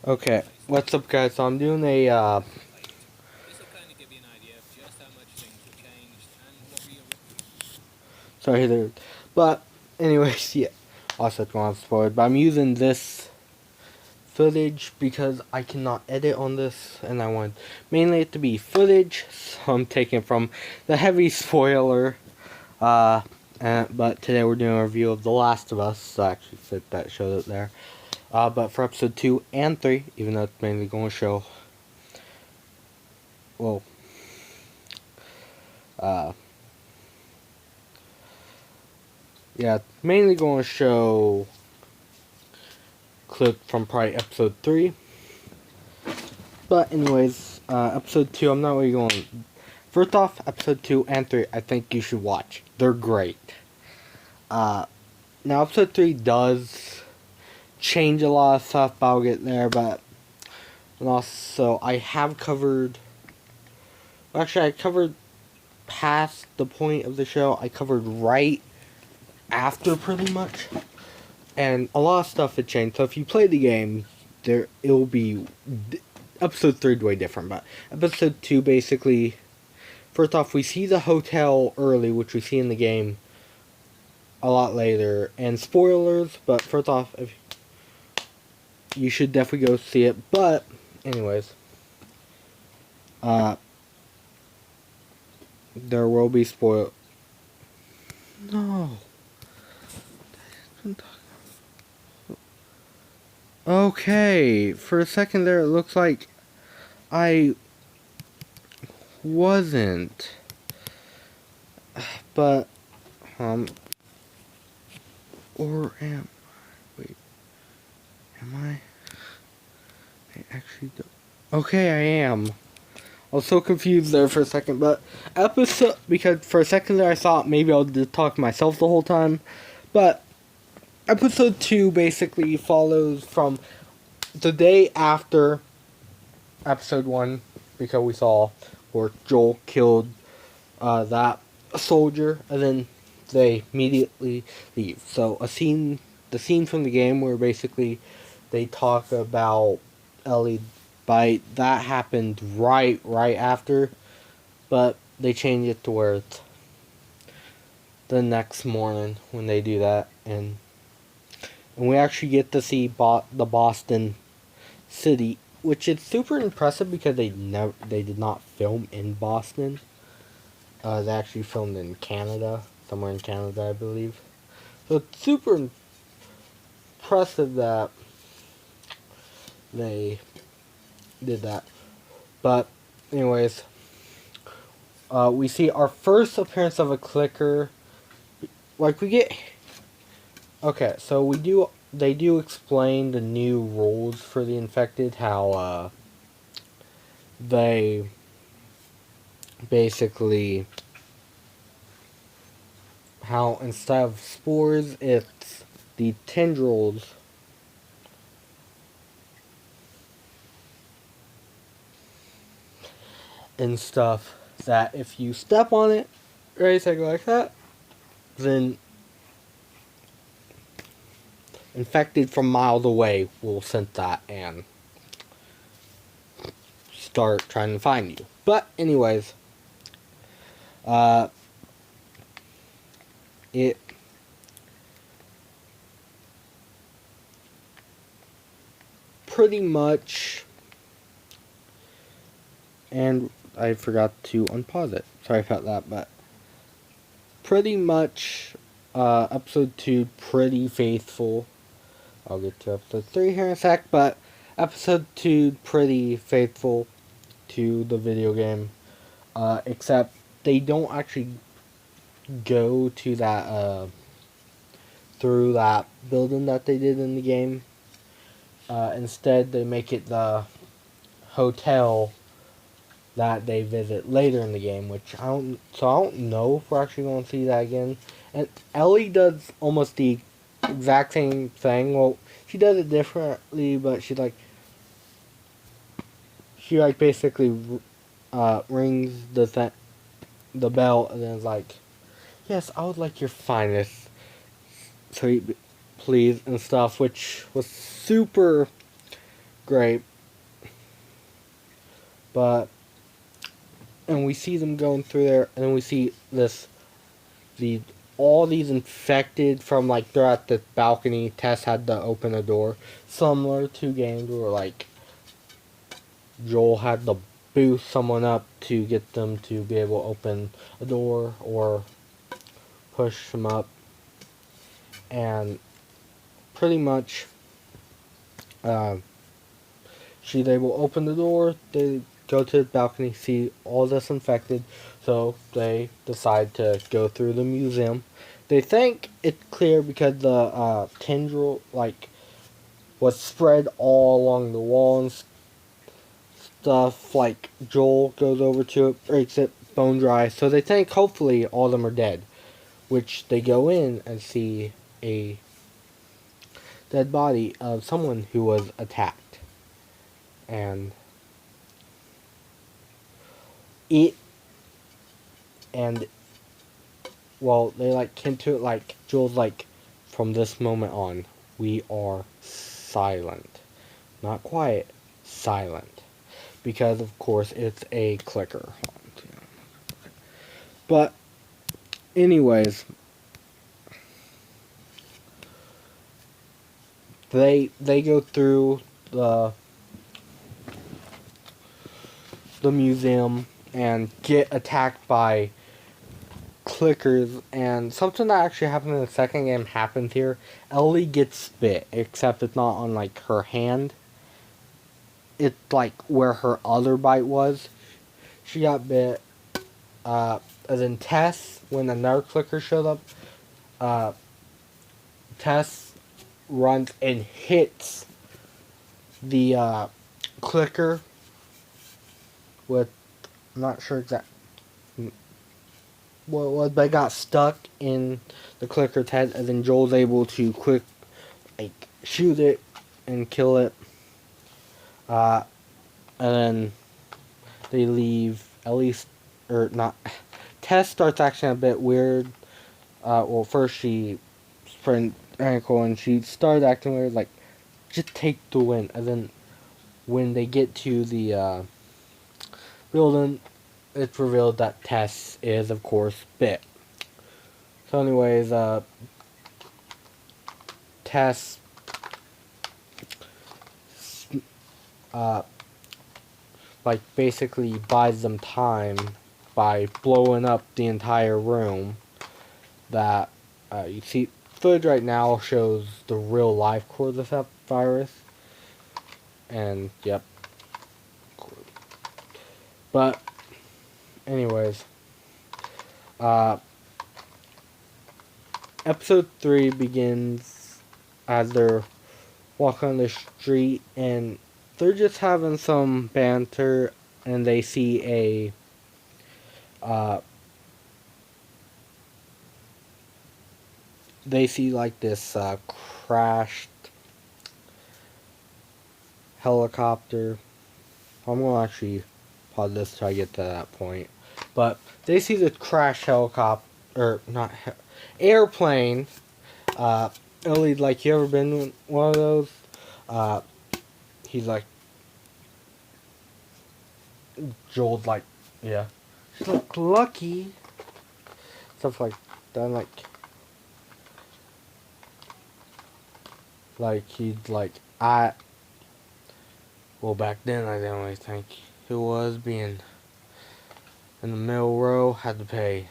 Okay, what's up guys? So I'm doing a, sorry there, but anyways, yeah, also don't want to spoil it, but I'm using this footage because I cannot edit on this, and I want mainly it to be footage, so I'm taking from the heavy spoiler, but today we're doing a review of The Last of Us, so I actually fit that showed it there, but for episode 2 and 3, even though it's mainly going to show, well, uh, yeah, mainly going to show clip from probably episode 3. But anyways, episode 2, I'm not really going. First off, episode 2 and 3, I think you should watch. They're great. Uh, Now, episode 3 does change a lot of stuff, but I'll get there. But and also, I have covered. Well, actually, I covered past the point of the show. I covered right after, pretty much. And a lot of stuff had changed. So if you play the game, there it will be. Episode 3 is way different, but episode 2 basically. First off, we see the hotel early, which we see in the game a lot later. And spoilers, but first off, if you should definitely go see it. But, anyways, there will be spoil. No. Okay, for a second there, it looks like I wasn't. But, or am wait, am I? I actually don't. Okay, I am. I was so confused there for a second, but because for a second there I thought maybe I'll just talk to myself the whole time, but episode 2 basically follows from the day after episode 1, because we saw where Joel killed that soldier, and then they immediately leave. So the scene from the game where basically they talk about Ellie bite, that happened right after, but they changed it to where it's the next morning when they do that, and we actually get to see the Boston city, which is super impressive because they did not film in Boston. They actually filmed in Canada, somewhere in Canada, I believe. So it's super impressive that they did that. But, anyways, we see our first appearance of a clicker. Like, we get. Okay, so we do. They do explain the new rules for the infected, how, they basically. How instead of spores, it's the tendrils and stuff that if you step on it, right, so like that, then infected from miles away will sense that and start trying to find you. But anyways, uh, it pretty much, and I forgot to unpause it. Sorry about that, but pretty much, episode 2 pretty faithful. I'll get to episode 3 here in a sec, but episode 2 pretty faithful to the video game, except they don't actually go to that, through that building that they did in the game. Instead, they make it the hotel that they visit later in the game, which I don't know if we're actually going to see that again. And Ellie does almost the exact same thing. Well, she does it differently, but she basically rings the bell, and then is like, "Yes, I would like your finest, sweet, please," and stuff, which was super great. But, and we see them going through there, and then we see all these infected from, like, they're at the balcony. Tess had to open a door. Similar to games where, like, Joel had to boost someone up to get them to be able to open a door or push them up. And pretty much, they will open the door, they go to the balcony, see all this infected, so they decide to go through the museum. They think it's clear because the tendril, like, was spread all along the wall and stuff. Like, Joel goes over to it, breaks it, bone dry, so they think hopefully all of them are dead. Which they go in and see a dead body of someone who was attacked. And well, they like hint to it, like, Joel's like, from this moment on, we are silent. Not quiet, silent. Because, of course, it's a clicker. But, anyways, they go through the museum and get attacked by clickers, and something that actually happened in the second game happens here. Ellie gets bit, except it's not on, like, her hand. It's like where her other bite was. She got bit. And then Tess, when another clicker showed up, Tess runs and hits the clicker with, I'm not sure exactly what it was, but it got stuck in the clicker's head, and then Joel's able to shoot it and kill it. And then they leave, at least, or not. Tess starts acting a bit weird. Well, first she sprained her ankle, and she started acting weird, like, just take the win. And then when they get to the building, it's revealed that Tess is, of course, bit. So anyways, Tess like, basically buys them time by blowing up the entire room. That you see footage right now shows the real life cordyceps virus, and yep. But anyways, episode 3 begins as they're walking on the street, and they're just having some banter, and they see like this crashed helicopter. I'm gonna actually pause this till I get to that point. But they see the crashed helicopter, or not airplane. Ellie, like, you ever been in one of those? He's like, Joel's like, yeah. She's like, lucky. Stuff like that, like he's like, well, back then I didn't really think it was being in the middle row, had to pay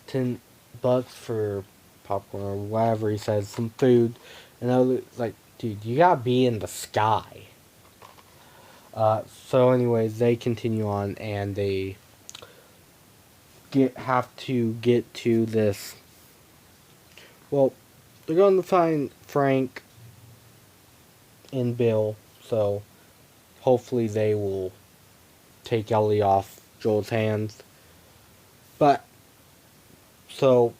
$10 for popcorn or whatever he says, some food, and I was like, dude, you gotta be in the sky. So anyways, they continue on, and they have to get to this. Well, they're going to find Frank and Bill, so hopefully they will take Ellie off Joel's hands. But, so,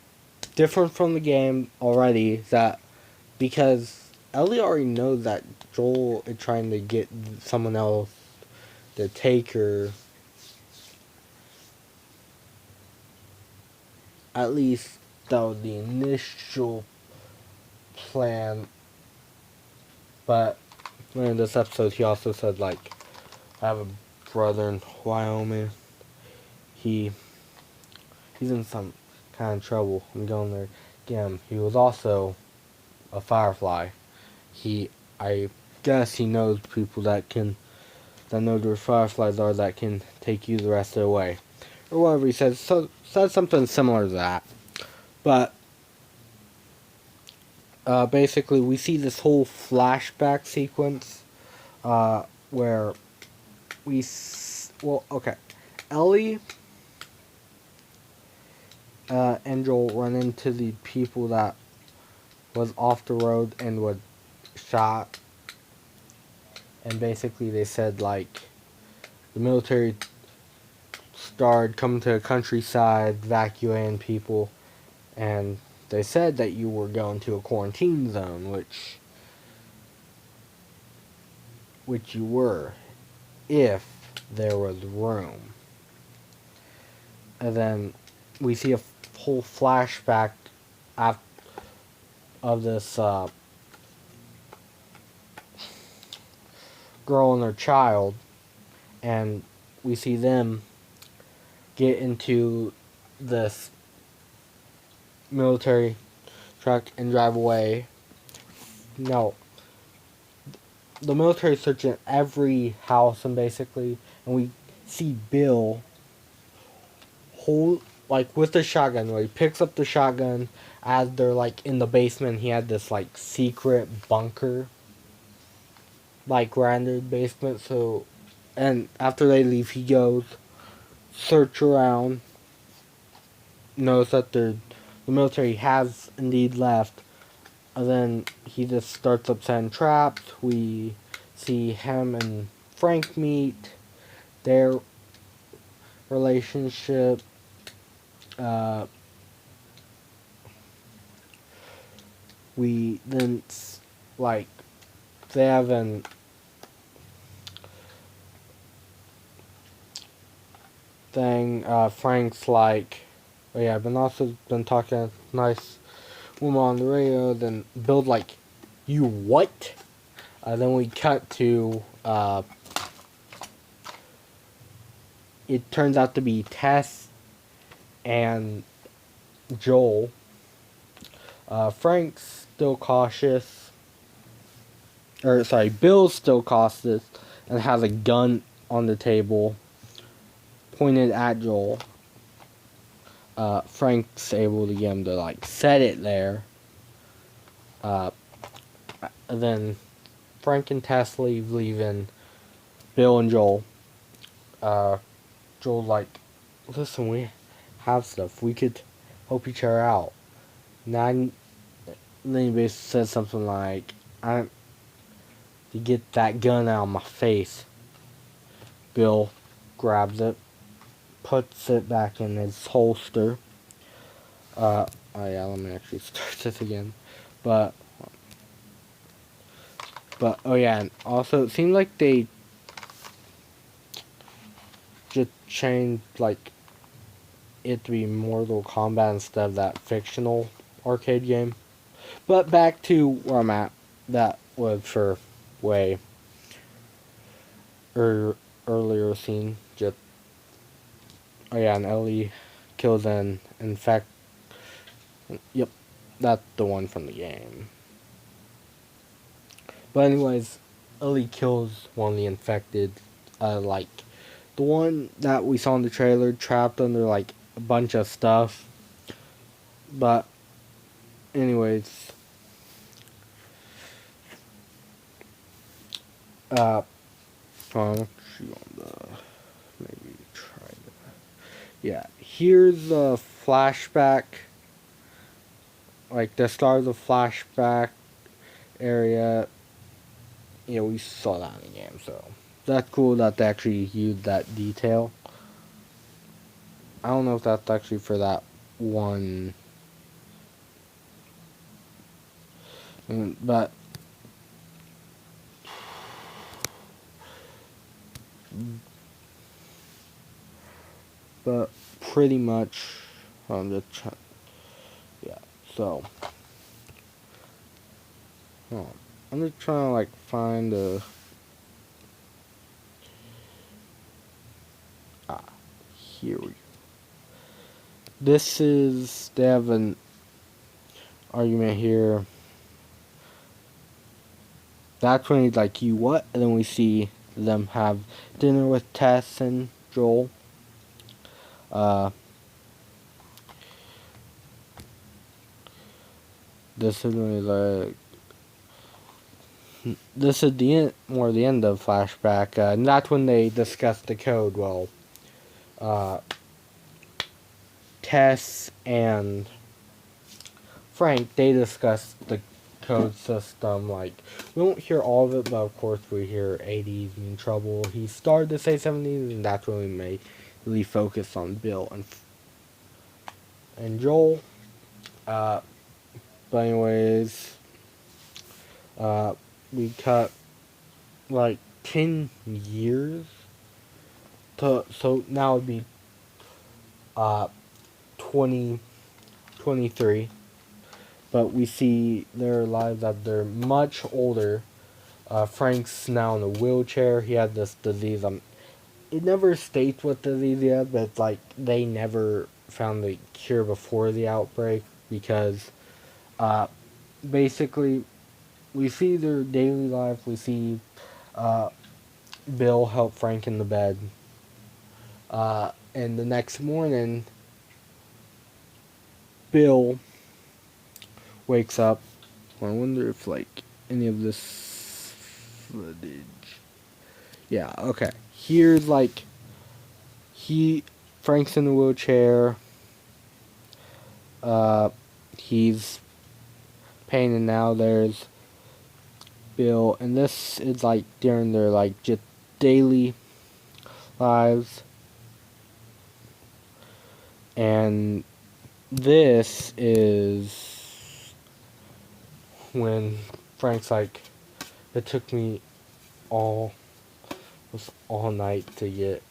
different from the game already, that because Ellie already knows that Joel is trying to get someone else to take her, at least that was the initial plan. But in this episode, he also said, like, I have a brother in Wyoming. He's in some kind of trouble. I'm going there. Again, he was also a Firefly. I guess he knows people that know where Fireflies are that can take you the rest of the way. Or whatever he said. So, said something similar to that. But, basically, we see this whole flashback sequence, where okay. Ellie, and Joel run into the people that was off the road and was shot. And basically they said, like, the military started coming to the countryside, evacuating people, and they said that you were going to a quarantine zone, which you were, if there was room. And then we see a whole flashback of this girl and her child, and we see them get into this military truck and drive away. No, the military searching every house and we see Bill with the shotgun, where he picks up the shotgun as they're, like, in the basement. He had this, like, secret bunker, like, rendered basement. So, and after they leave, he goes search around, knows that the military has indeed left, and then he just starts up setting traps. We see him and Frank meet, their relationship. We then, like, they have an thing. Frank's like, oh yeah, I've been talking nice woman on the radio. Then Bill's like, you what? Then we cut to, it turns out to be Tess and Joel. Frank's still cautious. Bill's still cautious and has a gun on the table pointed at Joel. Frank's able to get him to, like, set it there. Then Frank and Tess leaving Bill and Joel. Joel's like, listen, we have stuff. We could help each other out. Then he basically says something like, to get that gun out of my face. Bill grabs it, puts it back in his holster. Oh yeah, let me actually start this again. But oh yeah, and also it seemed like they just changed, like, it to be Mortal Kombat instead of that fictional arcade game. But back to where I'm at. That was for way earlier scene. Just, oh yeah, and Ellie kills an infect. Yep, that's the one from the game. But anyways, Ellie kills one of the infected, like, the one that we saw in the trailer, trapped under, like, a bunch of stuff. But anyways, maybe try that. Yeah, here's a flashback, like the start of the flashback area. Yeah, we saw that in the game, so that's cool that they actually used that detail. I don't know if that's actually for that one, but pretty much on the yeah. So, I'm just trying to like find a. Here we go. This is, they have an argument here. That's when he's like, you what? And then we see them have dinner with Tess and Joel. This is really like, this is the end, more the end of flashback, and that's when they discuss the code. Well, Tess and Frank, they discuss the code system. Like, we don't hear all of it, but of course we hear 80s in trouble. He started to say 70s, and that's when we mainly focus on Bill and Joel. But anyways, we cut like 10 years to, so now it'd be 2023, but we see their lives as they're much older. Frank's now in a wheelchair. He had this disease. It never states what disease he had, but it's like they never found the cure before the outbreak, because basically we see their daily life. We see Bill help Frank in the bed, and the next morning Bill wakes up. I wonder if like any of this footage. Yeah, okay. Here's like Frank's in the wheelchair. He's painting now. There's Bill, and this is like during their like just daily lives. And this is when Frank's like, it took me all night to get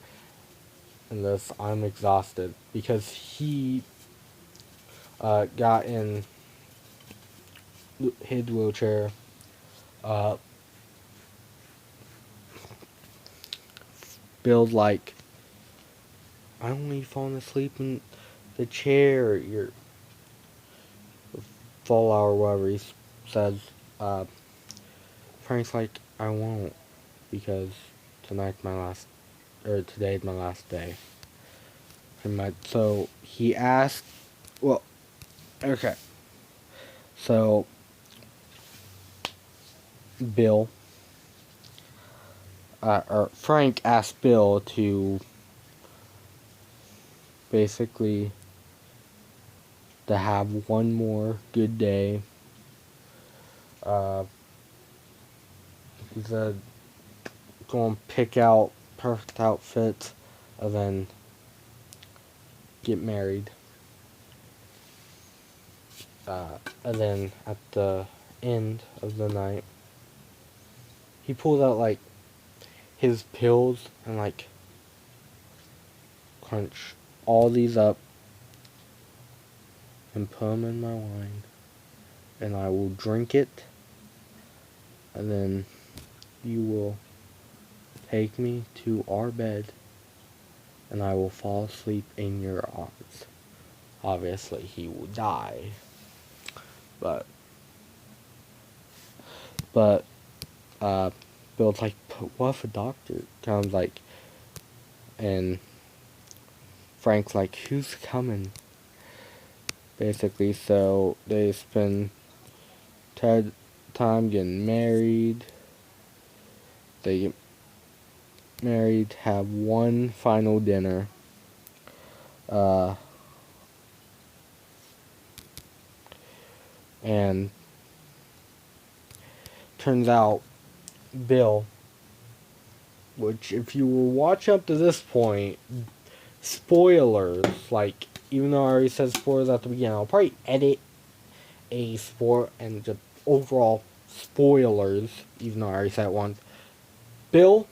in this. I'm exhausted, because he got in his wheelchair. Bill's like, I don't want you falling asleep in the chair, your fall hour, whatever he says. Frank's like, I won't, because today's my last day. So he asked, well, okay. So Bill, or Frank asked Bill to basically to have one more good day. He said, go and pick out perfect outfits, and then get married. And then at the end of the night, he pulled out like his pills and like crunch all these up and put them in my wine, and I will drink it, and then you will take me to our bed, and I will fall asleep in your arms. Obviously, he will die, but Bill's like, but what if a doctor comes, like, and Frank's like, who's coming? Basically, so they spend time getting married. They get married, have one final dinner. And turns out Bill, which if you were watching up to this point, spoilers, like, even though I already said spoilers at the beginning, I'll probably edit a spoiler and just overall spoilers, even though I already said it once. Bill,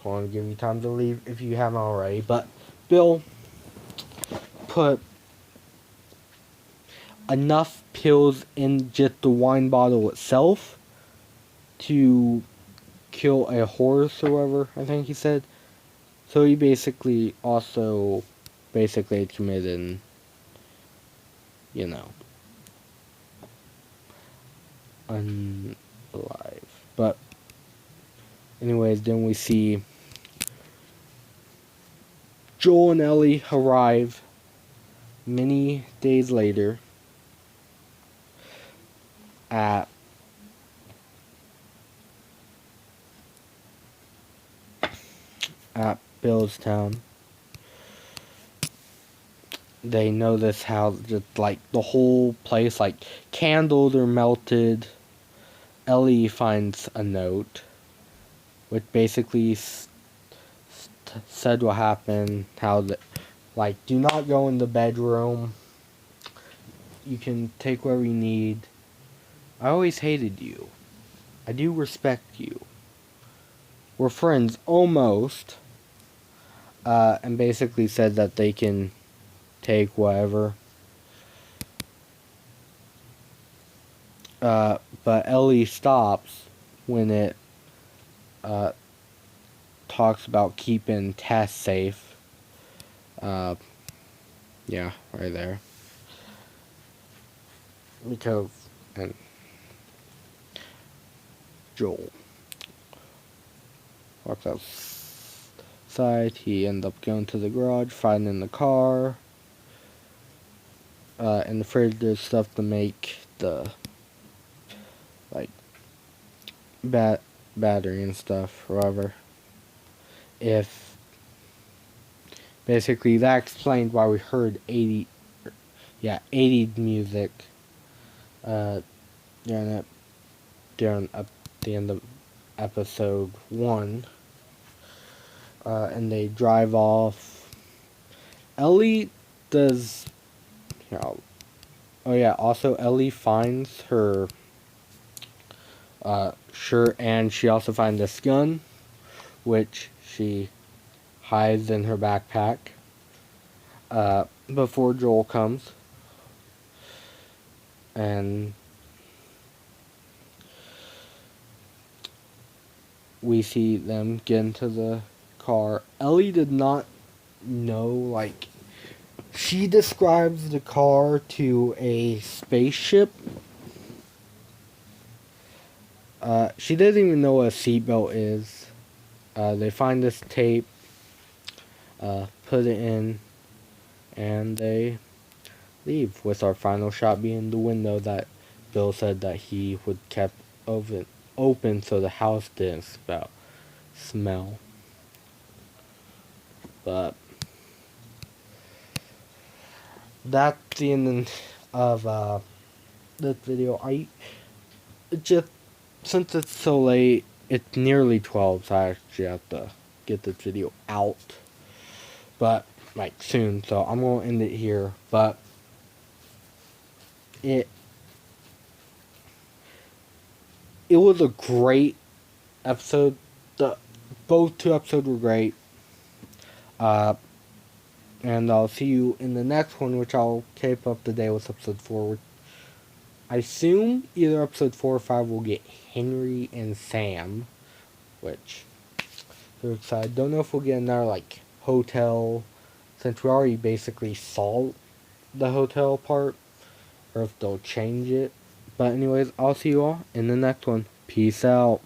I want to give you time to leave if you haven't already, but Bill put enough pills in just the wine bottle itself to kill a horse or whatever, I think he said. So he basically also committed, you know, unalive. But anyways, then we see Joel and Ellie arrive many days later at Billstown. They notice how just like the whole place, like candles are melted. Ellie finds a note which basically said what happened, how the, like, do not go in the bedroom. You can take whatever you need. I always hated you. I do respect you. We're friends, almost. And basically said that they can take whatever. But Ellie stops when it talks about keeping Tess safe. Yeah, right there. Because, and Joel walks outside. He ends up going to the garage, finding the car. In the fridge, there's stuff to make the, like, battery and stuff, or whatever. If, basically, that explained why we heard 80s music, during at the end of episode 1. And they drive off. Ellie does, oh yeah, also Ellie finds her shirt, and she also finds this gun, which she hides in her backpack before Joel comes. And we see them get into the car. Ellie did not know, like, she describes the car to a spaceship. She doesn't even know what a seatbelt is. They find this tape, put it in, and they leave, with our final shot being the window that Bill said that he would kept open so the house didn't smell. But that's the end of this video. Since it's so late, it's nearly 12, so I actually have to get this video out. But, like, soon, so I'm going to end it here. But it was a great episode. Both two episodes were great. And I'll see you in the next one, which I'll keep up to date with episode 4. I assume either episode 4 or 5 will get Henry and Sam, which I'm excited. Don't know if we'll get another, like, hotel, since we already basically saw the hotel part, or if they'll change it. But anyways, I'll see you all in the next one. Peace out.